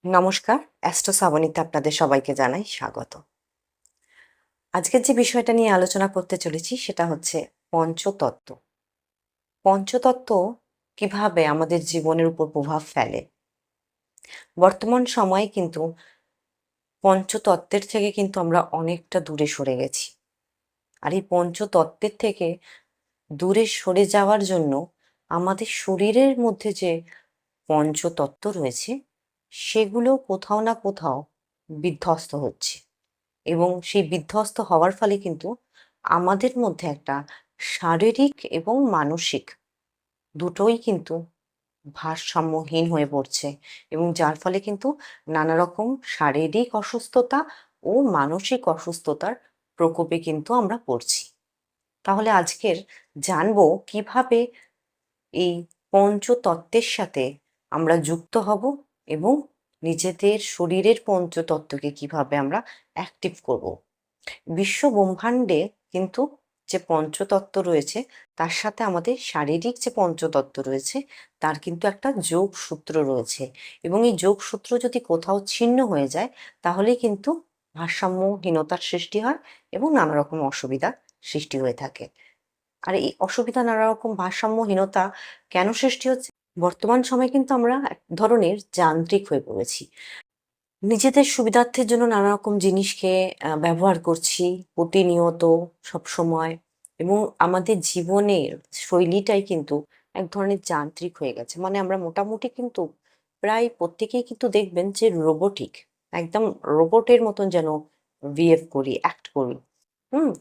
নমস্কার, অ্যাস্ট্রো শ্রাবণীতে আপনাদের সবাইকে জানাই স্বাগত। আজকের যে বিষয়টা নিয়ে আলোচনা করতে চলেছি সেটা হচ্ছে পঞ্চতত্ত্ব। পঞ্চতত্ত্ব কিভাবে আমাদের জীবনের উপর প্রভাব ফেলে? বর্তমান সময়ে কিন্তু পঞ্চতত্ত্বের থেকে কিন্তু আমরা অনেকটা দূরে সরে গেছি। আর এই পঞ্চতত্ত্বের থেকে দূরে সরে যাওয়ার জন্য আমাদের শরীরের মধ্যে যে পঞ্চতত্ত্ব রয়েছে সেগুলো কোথাও না কোথাও বিধ্বস্ত হচ্ছে। এবং সেই বিধ্বস্ত হওয়ার ফলে কিন্তু আমাদের মধ্যে একটা শারীরিক এবং মানসিক দুটোই কিন্তু ভারসাম্যহীন হয়ে পড়ছে এবং যার ফলে কিন্তু নানা রকম শারীরিক অসুস্থতা ও মানসিক অসুস্থতার প্রকোপে কিন্তু আমরা পড়ছি। তাহলে আজকের জানবো কিভাবে এই পঞ্চতত্ত্বের সাথে আমরা যুক্ত হব এবং নিজেদের শরীরের পঞ্চতত্ত্বকে কিভাবে আমরা অ্যাক্টিভ করব। বিশ্ব ব্রহ্মাণ্ডে কিন্তু যে পঞ্চতত্ত্ব রয়েছে তার সাথে আমাদের শারীরিক যে পঞ্চতত্ত্ব রয়েছে তার কিন্তু একটা যোগসূত্র রয়েছে এবং এই যোগসূত্র যদি কোথাও ছিন্ন হয়ে যায় তাহলেই কিন্তু ভারসাম্যহীনতার সৃষ্টি হয় এবং নানা রকম অসুবিধার সৃষ্টি হয়ে থাকে। আর এই অসুবিধা নানা রকম ভারসাম্যহীনতা কেন সৃষ্টি হচ্ছে? বর্তমান সময়ে কিন্তু আমরা এক ধরনের যান্ত্রিক হয়ে পড়েছি। নিজেদের সুবিধার্থের জন্য নানা রকম জিনিসকে ব্যবহার করছি প্রতিনিয়ত, সবসময়, এবং আমাদের জীবনের শৈলীটাই কিন্তু এক ধরনের যান্ত্রিক হয়ে গেছে। মানে আমরা মোটামুটি কিন্তু প্রায় প্রত্যেকেই কিন্তু দেখবেন যে রোবটিক, একদম রোবটের মতন যেন বিহেভ করি, অ্যাক্ট করি। হুম?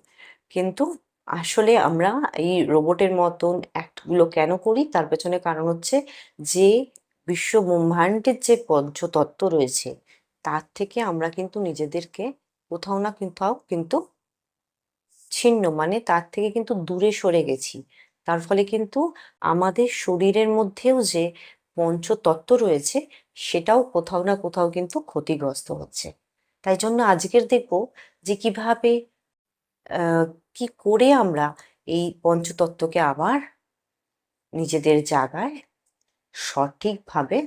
কিন্তু আসলে আমরা এই রোবটের মতন অ্যাক্টগুলো কেন করি? তার পেছনে কারণ হচ্ছে যে বিশ্ব ব্রহ্মাণ্ডের যে পঞ্চতত্ত্ব রয়েছে তার থেকে আমরা কিন্তু নিজেদেরকে কোথাও না কোথাও কিন্তু ছিন্ন, মানে তার থেকে কিন্তু দূরে সরে গেছি। তার ফলে কিন্তু আমাদের শরীরের মধ্যেও যে পঞ্চতত্ত্ব রয়েছে সেটাও কোথাও না কোথাও কিন্তু ক্ষতিগ্রস্ত হচ্ছে। তাই জন্য আজকের দেখব যে কিভাবে আহ, কি করে আমরা এই পঞ্চতত্ত্বকে আবার নিজেদের জায়গায় সঠিকভাবে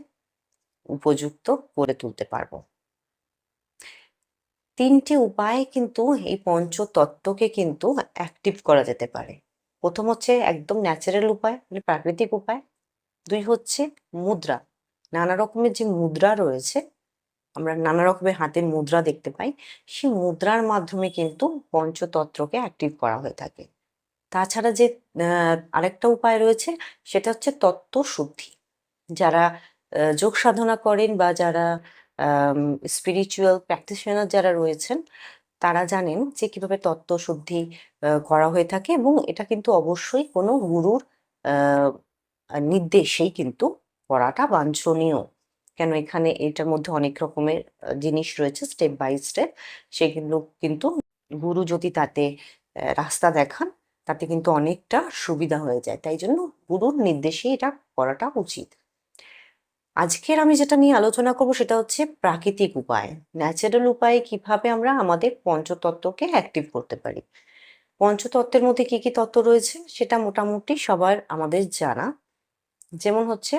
উপযুক্ত করে তুলতে পারবো। তিনটি উপায়ে কিন্তু এই পঞ্চতত্ত্বকে কিন্তু অ্যাক্টিভ করা যেতে পারে। প্রথম হচ্ছে একদম ন্যাচারাল উপায়, মানে প্রাকৃতিক উপায়। দুই হচ্ছে মুদ্রা। নানা রকমের যে মুদ্রা রয়েছে, আমরা নানা রকমের হাতের মুদ্রা দেখতে পাই, সেই মুদ্রার মাধ্যমে কিন্তু পঞ্চতত্ত্বকে অ্যাক্টিভ করা হয়ে থাকে। তাছাড়া যে আরেকটা উপায় রয়েছে সেটা হচ্ছে তত্ত্ব শুদ্ধি। যারা যোগ সাধনা করেন বা যারা স্পিরিচুয়াল প্র্যাকটিশনার যারা রয়েছেন তারা জানেন যে কিভাবে তত্ত্ব শুদ্ধি করা হয়ে থাকে এবং এটা কিন্তু অবশ্যই কোনো গুরুর আহ, নির্দেশেই কিন্তু করাটা বাঞ্ছনীয়। কেন এখানে এটার মধ্যে অনেক রকমের জিনিস রয়েছে, স্টেপ বাই স্টেপ। সেগুলো কিন্তু গুরু যদি তাতে রাস্তা দেখান তাতে কিন্তু অনেকটা সুবিধা হয়ে যায়। তাই জন্য গুরুর নির্দেশে এটা করাটা উচিত। আজকের আমি যেটা নিয়ে আলোচনা করব সেটা হচ্ছে প্রাকৃতিক উপায়, ন্যাচারাল উপায়ে কিভাবে আমরা আমাদের পঞ্চতত্ত্বকে অ্যাক্টিভ করতে পারি। পঞ্চতত্ত্বের মধ্যে কি কি তত্ত্ব রয়েছে সেটা মোটামুটি সবার আমাদের জানা। যেমন হচ্ছে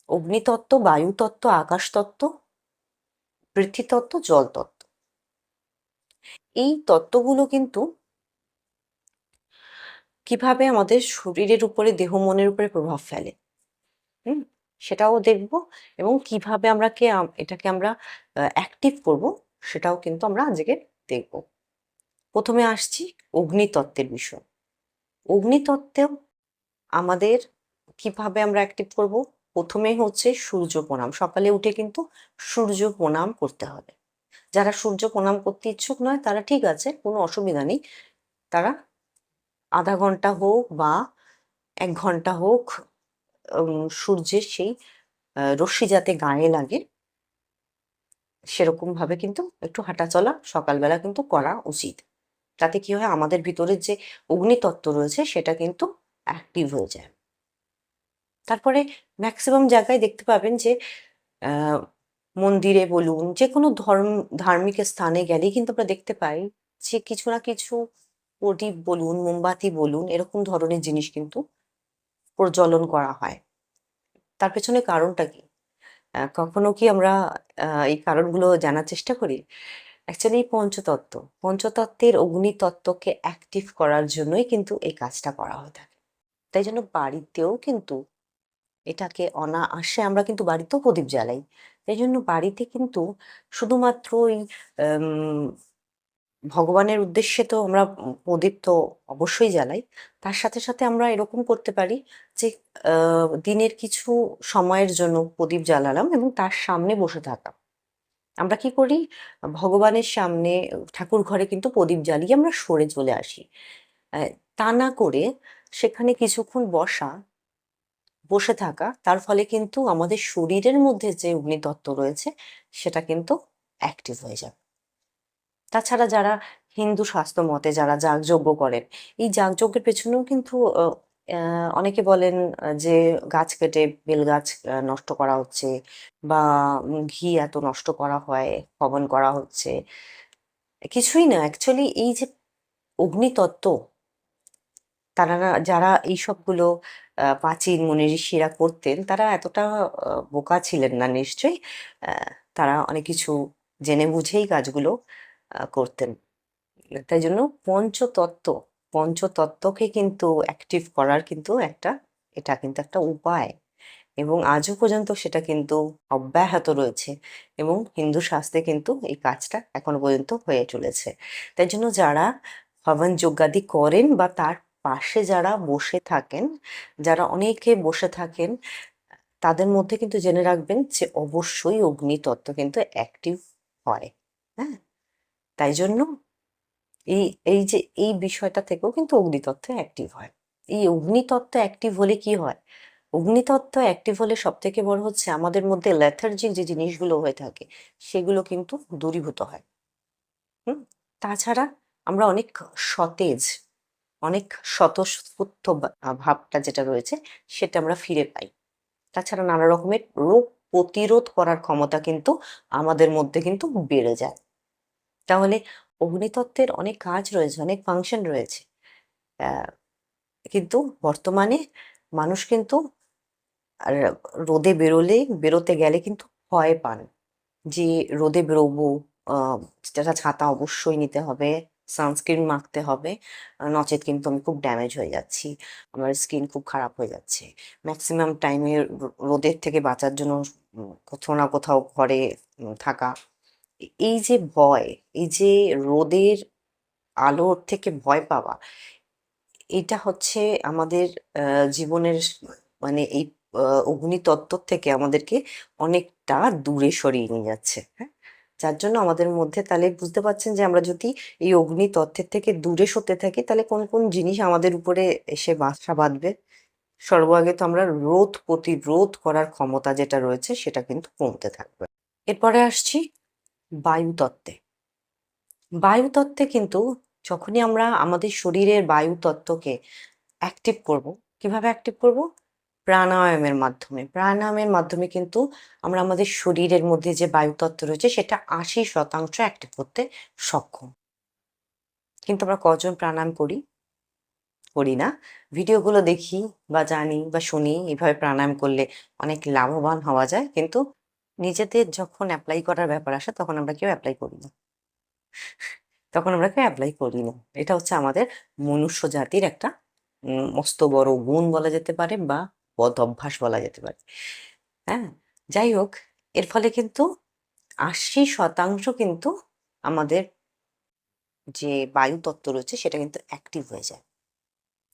অগ্নিতত্ত্ব, বায়ুতত্ত্ব, আকাশতত্ত্ব, পৃথিবীতত্ত্ব, জলতত্ত্ব। এই তত্ত্বগুলো কিন্তু কিভাবে আমাদের শরীরের উপরে, দেহ মনের উপরে প্রভাব ফেলে, হুম, সেটাও দেখব। এবং কিভাবে এটাকে আমরা অ্যাক্টিভ করব সেটাও কিন্তু আমরা আজকে দেখব। প্রথমে আসছি অগ্নিতত্ত্বের বিষয়। অগ্নিতত্ত্বেও আমাদের কিভাবে আমরা অ্যাক্টিভ করব? প্রথমেই হচ্ছে সূর্য প্রণাম। সকালে উঠে কিন্তু সূর্য প্রণাম করতে হবে। যারা সূর্য প্রণাম করতে ইচ্ছুক নয় তারা ঠিক আছে, কোনো অসুবিধা নেই। তারা আধা ঘন্টা হোক বা 1 ঘন্টা হোক সূর্যের সেই রশ্মি যাতে গায়ে লাগে সেরকম ভাবে কিন্তু একটু হাঁটাচলা সকালবেলা কিন্তু করা উচিত। তাতে কি হয়, আমাদের ভিতরের যে অগ্নিতত্ত্ব রয়েছে সেটা কিন্তু অ্যাক্টিভ হয়ে যায়। তারপরে ম্যাক্সিমাম জায়গায় দেখতে পাবেন যে আহ, মন্দিরে বলুন, যে কোনো ধার্মিক স্থানে গেলেই কিন্তু আমরা দেখতে পাই যে কিছু না কিছু প্রদীপ বলুন, মোমবাতি বলুন, এরকম ধরনের জিনিস কিন্তু প্রজ্বলন করা হয়। তার পেছনে কারণটা কি? কখনো কি আমরা এই কারণগুলো জানার চেষ্টা করি? অ্যাকচুয়ালি পঞ্চতত্ত্ব, পঞ্চতত্ত্বের অগ্নিতত্ত্বকে অ্যাক্টিভ করার জন্যই কিন্তু এই কাজটা করা হয়ে থাকে। তাই জন্য বাড়িতেও কিন্তু এটাকে অনায়াসে আমরা কিন্তু বাড়িতেও প্রদীপ জ্বালাই। তাই জন্য বাড়িতে কিন্তু শুধুমাত্র ওই আম ভগবানের উদ্দেশ্যে তো আমরা প্রদীপ তো অবশ্যই জ্বালাই। তার সাথে, সাথে আমরা এরকম করতে পারি যে আ দিনের কিছু সময়ের জন্য প্রদীপ জ্বালালাম এবং তার সামনে বসে থাকা। আমরা কি করি? ভগবানের সামনে ঠাকুর ঘরে কিন্তু প্রদীপ জ্বালিয়ে আমরা সরে চলে আসি। অ্যা তা না করে সেখানে কিছুক্ষণ বসে থাকা, তার ফলে কিন্তু আমাদের শরীরের মধ্যে যে অগ্নিতত্ত্ব রয়েছে সেটা কিন্তু অ্যাক্টিভ হয়ে যাবে। তাছাড়া যারা হিন্দু শাস্ত্র মতে যারা যাগযজ্ঞ করেন, এই যাগযজ্ঞের পেছনেও কিন্তু অ অ্যা অনেকে বলেন যে গাছ কেটে বেলগাছ নষ্ট করা হচ্ছে বা ঘি এত নষ্ট করা হয়, হবন করা হচ্ছে। কিছুই না অ্যাকচুয়ালি এই যে অগ্নিতত্ত্ব তারা যারা এইসবগুলো প্রাচীন মুনি ঋষিরা করতেন তারা এতটা বোকা ছিলেন না নিশ্চয়ই। আ তারা অনেক কিছু জেনে বুঝেই কাজগুলো করতেন। তাই জন্য পঞ্চতত্ত্ব, পঞ্চতত্ত্বকে কিন্তু অ্যাক্টিভ করার কিন্তু এটা কিন্তু একটা উপায় এবং আজও পর্যন্ত সেটা কিন্তু অব্যাহত রয়েছে এবং হিন্দু শাস্ত্রে কিন্তু এই কাজটা এখনো পর্যন্ত হয়ে চলেছে। তাই জন্য যারা হবন যজ্ঞাদি করেন বা তার পাশে যারা বসে থাকেন, যারা অনেকে বসে থাকেন, তাদের মধ্যে কিন্তু জেনে রাখবেন যে অবশ্যই অগ্নিতত্ত্ব কিন্তু অ্যাক্টিভ হয়। হ্যাঁ? তাই জন্য এই এই যে এই বিষয়টা থেকেও কিন্তু অগ্নিতত্ত্ব অ্যাক্টিভ হয়। এই অগ্নিতত্ত্ব অ্যাক্টিভ হলে কি হয়? অগ্নিতত্ত্ব অ্যাক্টিভ হলে সবথেকে বড় হচ্ছে আমাদের মধ্যে লেথার্জিক যে জিনিসগুলো হয়ে থাকে, সেগুলো কিন্তু দূরীভূত হয়। হুম? তাছাড়া আমরা অনেক সতেজ, অনেক স্বতঃস্ফূর্ত ভাবটা যেটা রয়েছে, সেটা আমরা ফিরে পাই। তাছাড়া নানা রকমের রোগ প্রতিরোধ করার ক্ষমতা কিন্তু আমাদের মধ্যে কিন্তু বেড়ে যায়। তাহলে অগ্নিতত্ত্বের অনেক কাজ রয়েছে, অনেক ফাংশন রয়েছে। অ্যা কিন্তু বর্তমানে মানুষ কিন্তু আর রোদে বেরোতে গেলে কিন্তু ভয় পান। যে রোদে বেরোবো, আ একটা ছাতা অবশ্যই নিতে হবে, সানস্ক্রিন মাখতে হবে। নচেৎ কিন্তু আমি খুব ড্যামেজ হয়ে যাচ্ছি। আমার স্কিন খুব খারাপ হয়ে যাচ্ছে। মেক্সিমাম টাইমে রোদের থেকে বাঁচার জন্য কোথাও না কোথাও ঘরে থাকা। এই যে ভয়, এই যে রোদের আলোর থেকে ভয় পাওয়া, এটা হচ্ছে আমাদের আ জীবনের মানে এই আ অগ্নিতত্ত্ব থেকে আমাদেরকে অনেকটা দূরে সরিয়ে নিয়ে যাচ্ছে। হ্যাঁ? যার জন্য আমাদের মধ্যে তাহলে বুঝতে পারছেন যে আমরা যদি এই অগ্নিতত্ত্বের থেকে দূরে সরতে থাকি তাহলে কোন, কোন জিনিস আমাদের উপরে এসে বাসা বাঁধবে? সর্বাগে তো আমরা প্রতিরোধ করার ক্ষমতা যেটা রয়েছে সেটা কিন্তু কমতে থাকবে। এরপরে আসছি বায়ুতত্ত্বে। বায়ুতত্ত্বে কিন্তু যখনই আমরা আমাদের শরীরের বায়ুতত্ত্বকে অ্যাক্টিভ করব। কিভাবে অ্যাক্টিভ করব? প্রাণায়ামের মাধ্যমে। প্রাণায়ামের মাধ্যমে কিন্তু আমরা আমাদের শরীরের মধ্যে যে বায়ুতত্ত্ব রয়েছে সেটা ৮০% অ্যাক্টিভ করতে সক্ষম। কিন্তু আমরা কজন প্রাণায়াম করি? করি না। ভিডিওগুলো দেখি বা জানি বা শুনি এভাবে প্রাণায়াম করলে অনেক লাভবান হওয়া যায়। কিন্তু নিজেদের যখন এপ্লাই করার ব্যাপার আসে তখন আমরা কেউ এপ্লাই করি না। তখন আমরা কেউ এপ্লাই করি না। এটা হচ্ছে আমাদের মনুষ্য জাতির একটা মস্ত বড় গুণ বলা যেতে পারে বা বদঅভ্যাস বলা যেতে পারে। হ্যাঁ? যাই হোক, এর ফলে কিন্তু ৮০% কিন্তু আমাদের যে বায়ুতত্ত্ব রয়েছে সেটা কিন্তু অ্যাক্টিভ হয়ে যায়।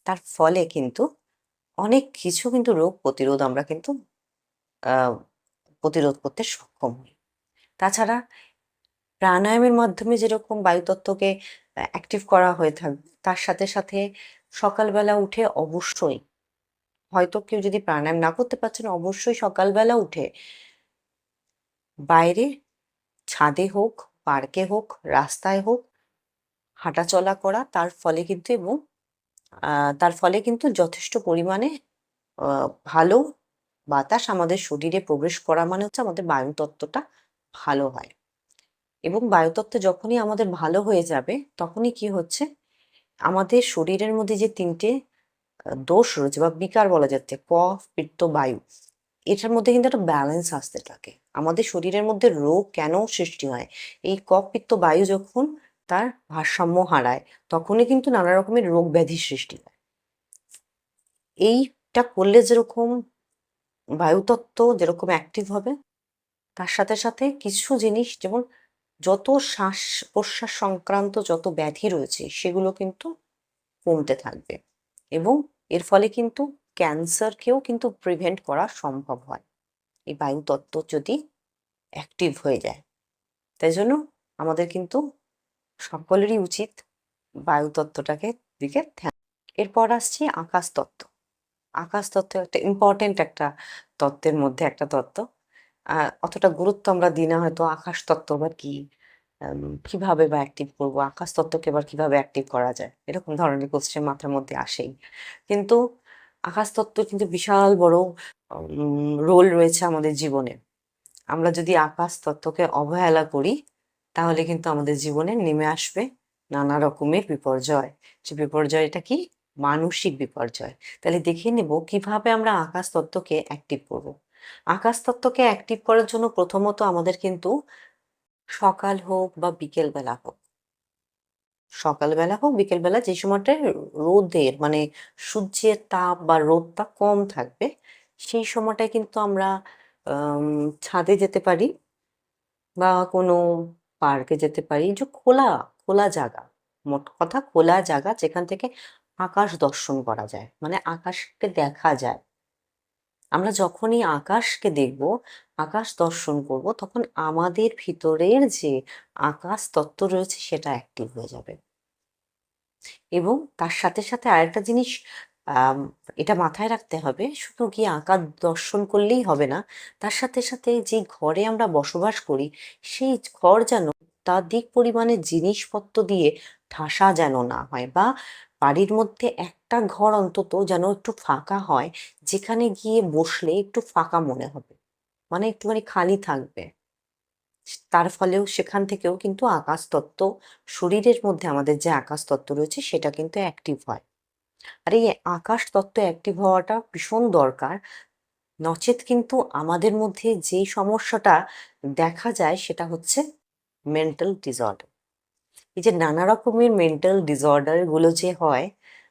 তার ফলে কিন্তু অনেক কিছু কিন্তু রোগ প্রতিরোধ আমরা কিন্তু আ প্রতিরোধ করতে সক্ষম হই। তাছাড়া প্রাণায়ামের মাধ্যমে যেরকম বায়ুতত্ত্বকে অ্যাক্টিভ করা হয়ে থাকবে, তার সাথে, সাথে সকালবেলা উঠে অবশ্যই হয়তো কেউ যদি প্রাণায়াম না করতে পারছেন, অবশ্যই সকালবেলা উঠে বাইরে ছাদে হোক, পার্কে হোক, রাস্তায় হোক, হাঁটাচলা করা তার ফলে কিন্তু এবং আ তার ফলে কিন্তু যথেষ্ট পরিমাণে আ ভালো বাতাস আমাদের শরীরে প্রবেশ করা মানে হচ্ছে আমাদের বায়ুতত্ত্বটা ভালো হয়। এবং বায়ুতত্ত্ব যখনই আমাদের ভালো হয়ে যাবে, তখনই কি হচ্ছে? আমাদের শরীরের মধ্যে যে ৩ টে দোষ রয়েছে বা বিকার বলা যাচ্ছে কফ, পিত্ত, বায়ু। এটার মধ্যে কিন্তু একটা ব্যালেন্স আসতে থাকে। আমাদের শরীরের মধ্যে রোগ কেন সৃষ্টি হয়? এই কফ, পিত্ত, বায়ু যখন তার ভারসাম্য হারায়, তখনই কিন্তু নানা রকমের রোগ ব্যাধির সৃষ্টি হয়। এইটা করলে যেরকম বায়ুতত্ত্ব যেরকম অ্যাক্টিভ হবে, তার সাথে সাথে কিছু জিনিস যেমন যত শ্বাস-প্রশ্বাস সংক্রান্ত যত ব্যাধি রয়েছে সেগুলো কিন্তু কমতে থাকবে এবং এর ফলে কিন্তু ক্যান্সারকেও কিন্তু প্রিভেন্ট করা সম্ভব হয় এই বায়ুতত্ত্ব যদি অ্যাক্টিভ হয়ে যায়। তাই জন্য আমাদের কিন্তু সকলেরই উচিত বায়ুতত্ত্বটাকে দিকে ধ্যান। এরপর আসছি আকাশতত্ত্ব। আকাশতত্ত্ব একটা ইম্পর্টেন্ট একটা তত্ত্বের মধ্যে একটা তত্ত্ব। অতটা গুরুত্ব আমরা দিই না হয়তো আকাশতত্ত্ব আবার কি? কিভাবে বা অ্যাক্টিভ করব? আকাশতত্ত্বকে আবার কিভাবে অ্যাক্টিভ করা যায়? এরকম ধরনের কোয়েশ্চেন মাথার মধ্যে আসেই। কিন্তু আকাশতত্ত্বের কিন্তু বিশাল বড় রোল রয়েছে আমাদের জীবনে। আমরা যদি আকাশতত্ত্বকে অবহেলা করি, তাহলে কিন্তু আমাদের জীবনে নেমে আসবে নানা রকমের বিপর্যয়। সে বিপর্যয়টা কি? মানসিক বিপর্যয়। তাহলে দেখে নেব কিভাবে আমরা আকাশতত্ত্বকে অ্যাক্টিভ করব। আকাশতত্ত্বকে অ্যাক্টিভ করার জন্য প্রথমত আমাদের কিন্তু সকাল হোক বা বিকেল বেলা হোক, সকালবেলা হোক বিকেলবেলা যে সময়টায় রোদের মানে সূর্যের তাপ বা রোদটা কম থাকবে, সেই সময়টায় কিন্তু আমরা আম ছাদে যেতে পারি বা কোনো পার্কে যেতে পারি। যে খোলা, খোলা জায়গা। মোট কথা খোলা জায়গা যেখান থেকে আকাশ দর্শন করা যায়। মানে আকাশকে দেখা যায়। আমরা যখনই আকাশকে দেখব, আকাশ দর্শন করব, তখন আমাদের ভিতরের যে আকাশ তত্ত্ব রয়েছে সেটা অ্যাক্টিভ হয়ে যাবে। এবং তার সাথে সাথে আরেকটা জিনিস আম এটা মাথায় রাখতে হবে, শুধু গিয়ে আকাশ দর্শন করলেই হবে না। তার সাথে সাথে যে ঘরে আমরা বসবাস করি, সেই ঘর যেন অত্যাধিক পরিমাণে জিনিসপত্র দিয়ে ঠাসা যেন না হয় বা বাড়ির মধ্যে একটা ঘর অন্তত যেন একটু ফাঁকা হয়, যেখানে গিয়ে বসলে একটু ফাঁকা মনে হবে। মানে একটুখানি খালি থাকবে। তার ফলেও সেখান থেকেও কিন্তু আকাশতত্ত্ব শরীরের মধ্যে আমাদের যে আকাশতত্ত্ব রয়েছে সেটা কিন্তু অ্যাক্টিভ হয়। আর এই আকাশতত্ত্ব অ্যাক্টিভ হওয়াটা ভীষণ দরকার। নচেৎ কিন্তু আমাদের মধ্যে যেই সমস্যাটা দেখা যায় সেটা হচ্ছে মেন্টাল ডিসঅর্ডার। এই যে নানা রকমের মেন্টাল ডিসঅর্ডার গুলো যে হয়,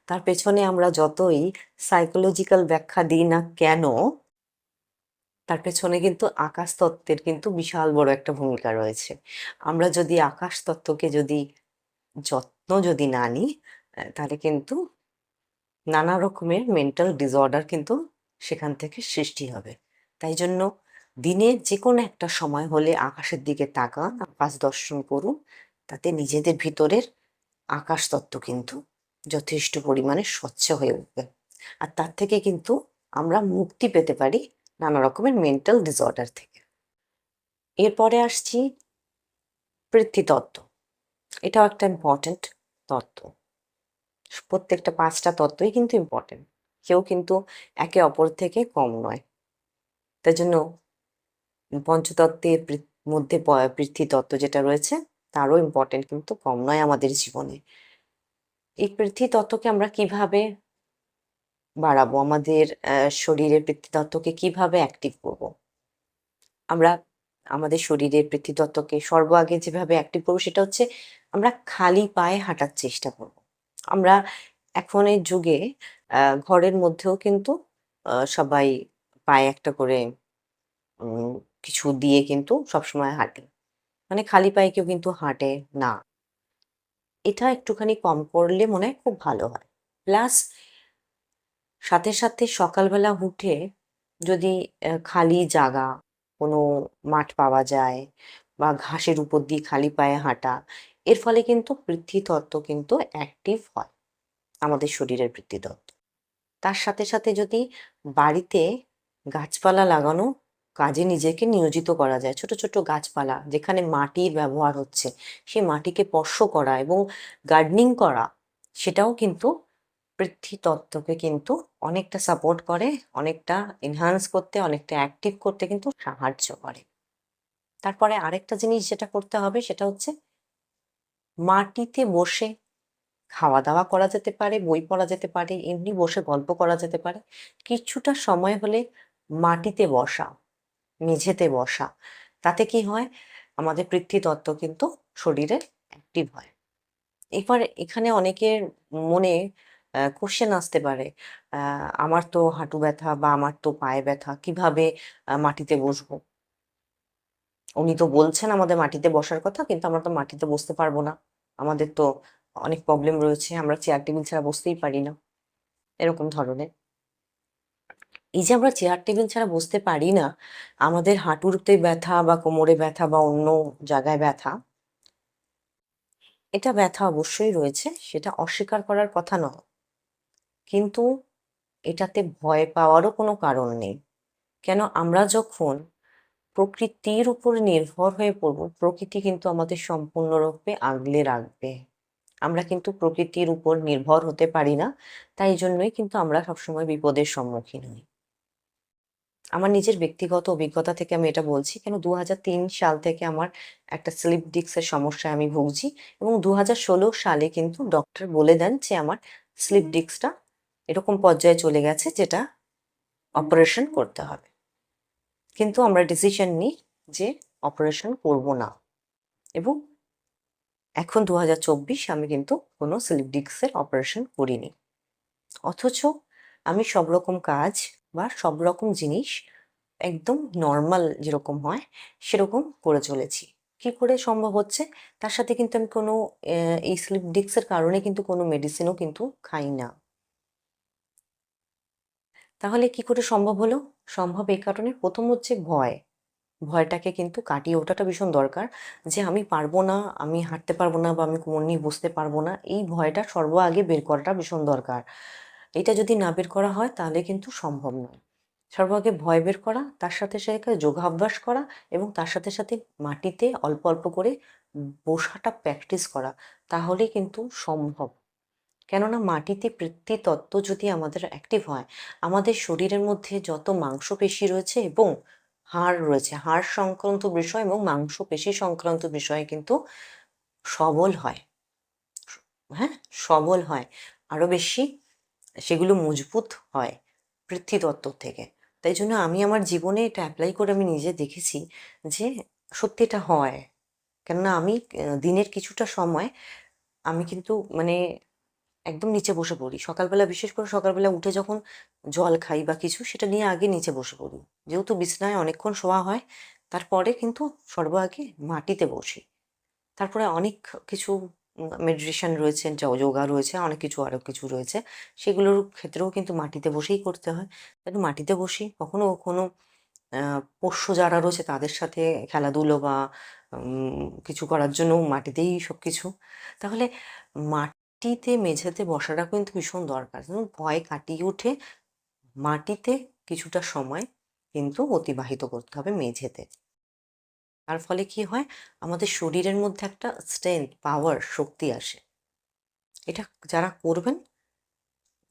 তার পেছনে আমরা যতই সাইকোলজিক্যাল ব্যাখ্যা দিই না কেন, তার পেছনে কিন্তু আকাশতত্ত্বের কিন্তু বিশাল বড় একটা ভূমিকা রয়েছে। আমরা যদি আকাশতত্ত্বকে যদি যত্ন যদি না নিই, তাহলে কিন্তু নানা রকমের মেন্টাল ডিসঅর্ডার কিন্তু সেখান থেকে সৃষ্টি হবে। তাই জন্য দিনের যেকোনো একটা সময় হলে আকাশের দিকে তাকান, আকাশ দর্শন করুন। তাতে নিজেদের ভিতরের আকাশতত্ত্ব কিন্তু যথেষ্ট পরিমাণে স্বচ্ছ হয়ে উঠবে। আর তার থেকে কিন্তু আমরা মুক্তি পেতে পারি নানা রকমের মেন্টাল ডিসঅর্ডার থেকে। এরপরে আসছি পৃথ্বীতত্ত্ব। এটাও একটা ইম্পর্টেন্ট তত্ত্ব। প্রত্যেকটা ৫ টা তত্ত্বই কিন্তু ইম্পর্টেন্ট। কেউ কিন্তু একে অপর থেকে কম নয়। তাই জন্য পঞ্চতত্ত্বের মধ্যে পৃথ্বীতত্ত্ব যেটা রয়েছে তারও ইম্পর্টেন্ট কিন্তু কম নয় আমাদের জীবনে। এই পৃথ্বীতত্ত্বকে আমরা কিভাবে বাড়াবো? আমাদের শরীরের পৃথ্বীতত্ত্বকে কিভাবে অ্যাক্টিভ করব? আমরা আমাদের শরীরের পৃথ্বীতত্ত্বকে সর্বাগে যেভাবে অ্যাক্টিভ করবো সেটা হচ্ছে আমরা খালি পায়ে হাঁটার চেষ্টা করব। আমরা এখনের যুগে ঘরের মধ্যেও কিন্তু সবাই পায়ে একটা করে উম কিছু দিয়ে কিন্তু সবসময় হাঁটে। মানে খালি পায়ে কেউ কিন্তু হাঁটে না। এটা একটুখানি কম করলে মনে হয় খুব ভালো হয়। প্লাস সাথে সাথে সকালবেলা উঠে যদি খালি জাগা, কোনো মাঠ পাওয়া যায় বা ঘাসের উপর দিয়ে খালি পায়ে হাঁটা, এর ফলে কিন্তু পৃথ্বীতত্ত্ব কিন্তু অ্যাক্টিভ হয়, আমাদের শরীরের পৃথ্বীতত্ত্ব। তার সাথে সাথে যদি বাড়িতে গাছপালা লাগানো কাজে নিজেকে নিয়োজিত করা যায়, ছোট ছোট গাছপালা যেখানে মাটির ব্যবহার হচ্ছে, সেই মাটিকে স্পর্শ করা এবং গার্ডেনিং করা, সেটাও কিন্তু পৃথ্বীতত্ত্বকে কিন্তু অনেকটা সাপোর্ট করে, অনেকটা এনহান্স করতে, অনেকটা অ্যাক্টিভ করতে কিন্তু সাহায্য করে। তারপরে আরেকটা জিনিস যেটা করতে হবে সেটা হচ্ছে মাটিতে বসে খাওয়া-দাওয়া করা যেতে পারে, বই পড়া যেতে পারে, এমনি বসে গল্প করা যেতে পারে। কিছুটা সময় হলে মাটিতে বসা, মেঝেতে বসা, তাতে কি হয় আমাদের পিতৃতত্ত্ব কিন্তু শরীরে অ্যাক্টিভ হয়। এবার এখানে অনেকের মনে কোশ্চেন আসতে পারে, আমার তো হাঁটু ব্যথা বা আমার তো পায়ে ব্যথা, কিভাবে মাটিতে বসবো? উনি তো বলছেন আমাদের মাটিতে বসার কথা, কিন্তু আমরা তো মাটিতে বসতে পারবো না। আমাদের তো অনেক প্রবলেম রয়েছে, আমরা চেয়ার টেবিল ছাড়া বসতেই পারি না, এরকম ধরনের। এই যে আমরা চেয়ার টেবিল ছাড়া বসতে পারি না, আমাদের হাঁটুতে ব্যথা বা কোমরে ব্যথা বা অন্য জায়গায় ব্যথা, এটা ব্যথা অবশ্যই রয়েছে, সেটা অস্বীকার করার কথা নয়। কিন্তু এটাতে ভয় পাওয়ারও কোনো কারণ নেই। কেন, আমরা যখন প্রকৃতির উপর নির্ভর হয়ে পড়ব, প্রকৃতি কিন্তু আমাদের সম্পূর্ণরূপে আগলে রাখবে। আমরা কিন্তু প্রকৃতির উপর নির্ভর হতে পারি না, তাই জন্যই কিন্তু আমরা সবসময় বিপদের সম্মুখীন হই। আমার নিজের ব্যক্তিগত অভিজ্ঞতা থেকে আমি এটা বলছি, কেন 2003 সাল থেকে আমার একটা স্লিপ ডিস্কের সমস্যায় আমি ভুগছি, এবং 2016 সালে কিন্তু ডক্টর বলে দেন যে আমার স্লিপ ডিস্কটা এরকম পর্যায়ে চলে গেছে যেটা অপারেশন করতে হবে। কিন্তু আমরা ডিসিশন নিই যে অপারেশন করব না, এবং এখন 2024 আমি কিন্তু কোনো স্লিপ ডিস্কের অপারেশন করিনি। অথচ আমি সব রকম কাজ বা সব রকম জিনিস একদম নর্মাল যেরকম হয় সেরকম করে চলেছি। কি করে সম্ভব হচ্ছে? তার সাথে কিন্তু আমি কোনো এই স্লিপ ডিস্কের কারণে কিন্তু কোনো মেডিসিনও কিন্তু খাই না। তাহলে কি করে সম্ভব হলো? সম্ভব এই কারণে, প্রথম হচ্ছে ভয়। ভয়টাকে কিন্তু কাটিয়ে ওঠাটা ভীষণ দরকার, যে আমি পারবো না, আমি হাঁটতে পারবো না বা আমি কোমর নিয়ে বসতে পারবো না, এই ভয়টা সর্বাগে বের করাটা ভীষণ দরকার। এটা যদি না বের করা হয় তাহলে কিন্তু সম্ভব নয়। সর্বাগে ভয় বের করা, তার সাথে সাথে যোগাভ্যাস করা, এবং তার সাথে সাথে মাটিতে অল্প অল্প করে বসাটা প্র্যাকটিস করা, তাহলেই কিন্তু সম্ভব। কেননা মাটিতে পিতৃতত্ত্ব যদি আমাদের অ্যাক্টিভ হয়, আমাদের শরীরের মধ্যে যত মাংসপেশি রয়েছে এবং হাড় রয়েছে, হাড় সংক্রান্ত বিষয় এবং মাংসপেশি সংক্রান্ত বিষয় কিন্তু সবল হয়। হ্যাঁ, সবল হয়, আরো বেশি সেগুলো মজবুত হয় পিতৃতত্ত্ব থেকে। তাই জন্য আমি আমার জীবনে এটা অ্যাপ্লাই করে আমি নিজে দেখেছি যে সত্যি এটা হয়। কেননা আমি দিনের কিছুটা সময় আমি কিন্তু মানে একদম নিচে বসে পড়ি। সকালবেলা, বিশেষ করে সকালবেলা উঠে যখন জল খাই বা কিছু, সেটা নিয়ে আগে নিচে বসে পড়ি। যেহেতু বিছানায় অনেকক্ষণ শোয়া হয়, তারপরে কিন্তু সর্বাগে মাটিতে বসি। তারপরে অনেক কিছু মেডিটেশন রয়েছে, যোগা রয়েছে, অনেক কিছু আরো কিছু রয়েছে। সেগুলোর ক্ষেত্রেও কিন্তু মাটিতে বসেই করতে হয়। তাই মাটিতে বসি। কখনো কখনো পোষ্য যারা রয়েছে তাদের সাথে খেলাধুলো বা কিছু করার জন্যও মাটিতেই সবকিছু। তাহলে মাটিতে মেঝেতে বসাটা কিন্তু ভীষণ দরকার। যেন ভয় কাটিয়ে উঠে মাটিতে কিছুটা সময় কিন্তু অতিবাহিত করতে হবে মেঝেতে। তার ফলে কি হয়? আমাদের শরীরের মধ্যে একটা স্ট্রেংথ, পাওয়ার, শক্তি আসে। এটা যারা করবেন,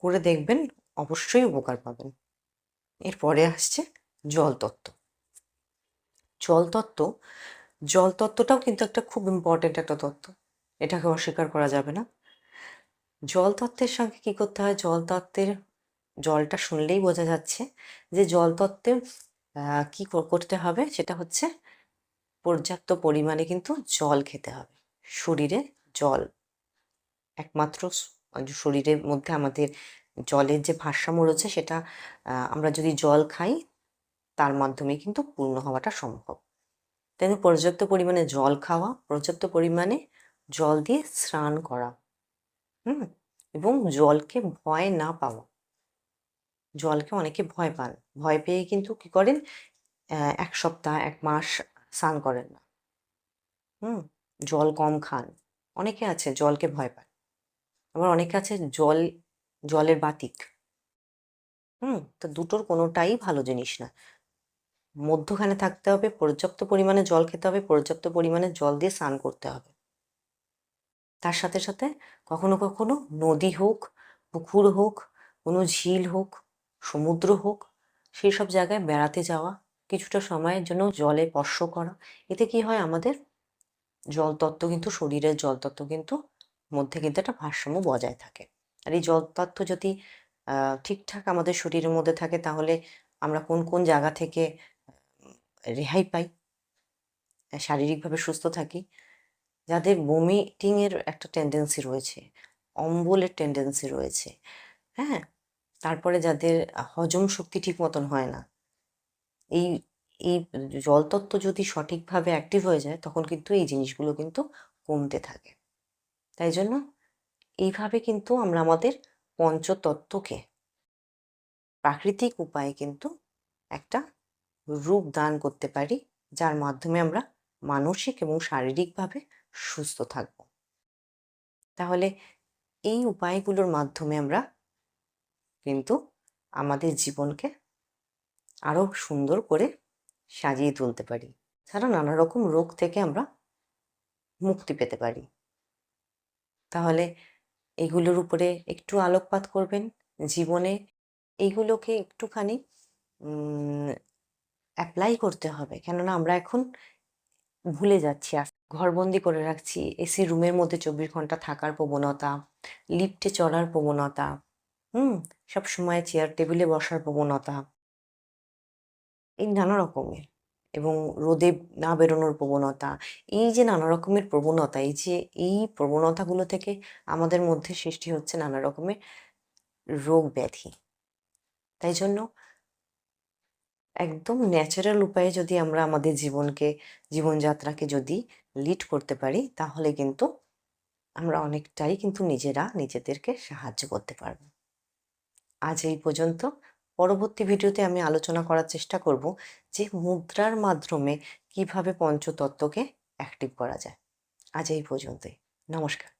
করে দেখবেন, অবশ্যই উপকার পাবেন। এরপরে আসছে জলতত্ত্ব। জলতত্ত্ব, জলতত্ত্বটাও কিন্তু একটা খুব ইম্পর্টেন্ট একটা তত্ত্ব। এটাকে অস্বীকার করা যাবে না। জলতত্ত্বের সঙ্গে কি করতে হয়? জলতত্ত্বের, জলটা শুনলেই বোঝা যাচ্ছে যে জলতত্ত্বে কি করতে হবে, সেটা হচ্ছে পর্যাপ্ত পরিমাণে কিন্তু জল খেতে হবে। শরীরে জল একমাত্র শরীরের মধ্যে আমাদের জলের যে ভারসাম্য রয়েছে সেটা আমরা যদি জল খাই তার মাধ্যমে কিন্তু পূর্ণ হওয়াটা সম্ভব। তাই পর্যাপ্ত পরিমাণে জল খাওয়া, পর্যাপ্ত পরিমাণে জল দিয়ে স্নান করা, হুম, এবং জলকে ভয় না পাওয়া। জলকে অনেকে ভয় পান, ভয় পেয়ে কিন্তু কি করেন, 1 সপ্তাহ 1 মাস স্নান করেন না, হুম, জল কম খান। অনেকে আছে জলকে ভয় পায়, আবার অনেকে আছে জলের বাতিক। তো দুটোর কোনোটাই ভালো জিনিস না। মধ্যখানে থাকতে হবে, পর্যাপ্ত পরিমাণে জল খেতে হবে, পর্যাপ্ত পরিমাণে জল দিয়ে স্নান করতে হবে। তার সাথে সাথে কখনো কখনো নদী হোক, পুকুর হোক, কোনো ঝিল হোক, সমুদ্র হোক, সেই সব জায়গায় বেড়াতে যাওয়া, কিছুটা সময়ের জন্য জলে স্পর্শ করা, এতে কি হয়, আমাদের জলতত্ত্ব কিন্তু, শরীরের জলতত্ত্ব কিন্তু মধ্যে কিন্তু একটা ভারসাম্য বজায় থাকে। আর এই জলতত্ত্ব যদি ঠিকঠাক আমাদের শরীরের মধ্যে থাকে, তাহলে আমরা কোন কোন জায়গা থেকে রেহাই পাই, শারীরিকভাবে সুস্থ থাকি। যাদের বমিটিংয়ের একটা টেন্ডেন্সি রয়েছে, অম্বলের টেন্ডেন্সি রয়েছে, হ্যাঁ, তারপরে যাদের হজম শক্তি ঠিক মতন হয় না, এই এই জলতত্ত্ব যদি সঠিকভাবে অ্যাক্টিভ হয়ে যায় তখন কিন্তু এই জিনিসগুলো কিন্তু কমতে থাকে। তাই জন্য এইভাবে কিন্তু আমরা আমাদের পঞ্চতত্ত্বকে প্রাকৃতিক উপায়ে কিন্তু একটা রূপ দান করতে পারি, যার মাধ্যমে আমরা মানসিক এবং শারীরিকভাবে সুস্থ থাকব। তাহলে এই উপায়গুলোর মাধ্যমে আমরা কিন্তু আমাদের জীবনকে আরও সুন্দর করে সাজিয়ে তুলতে পারি। ছাড়া নানা রকম রোগ থেকে আমরা মুক্তি পেতে পারি। তাহলে এগুলোর উপরে একটু আলোকপাত করবেন জীবনে, এইগুলোকে একটুখানি অ্যাপ্লাই করতে হবে। কেননা আমরা এখন ভুলে যাচ্ছি, ঘরবন্দি করে রাখছি, এসি রুমের মধ্যে 24 ঘন্টা থাকার প্রবণতা, লিফটে চড়ার প্রবণতা, সবসময় চেয়ার টেবিলে বসার প্রবণতা, এই নানা রকমের, এবং রোদে না বেরোনোর প্রবণতা, এই যে নানা রকমের প্রবণতা, এই প্রবণতাগুলো থেকে আমাদের মধ্যে সৃষ্টি হচ্ছে নানা রকমের রোগ ব্যাধি। তাই জন্য একদম ন্যাচারাল উপায়ে যদি আমরা আমাদের জীবনযাত্রাকে যদি লিড করতে পারি, তাহলে কিন্তু আমরা অনেকটাই কিন্তু নিজেদেরকে সাহায্য করতে পারব। আজ এই পর্যন্ত। পরবর্তী ভিডিওতে আমি আলোচনা করার চেষ্টা করব যে মুদ্রার মাধ্যমে কিভাবে পঞ্চতত্ত্বকে অ্যাক্টিভ করা যায়। আজ এই পর্যন্তই। নমস্কার।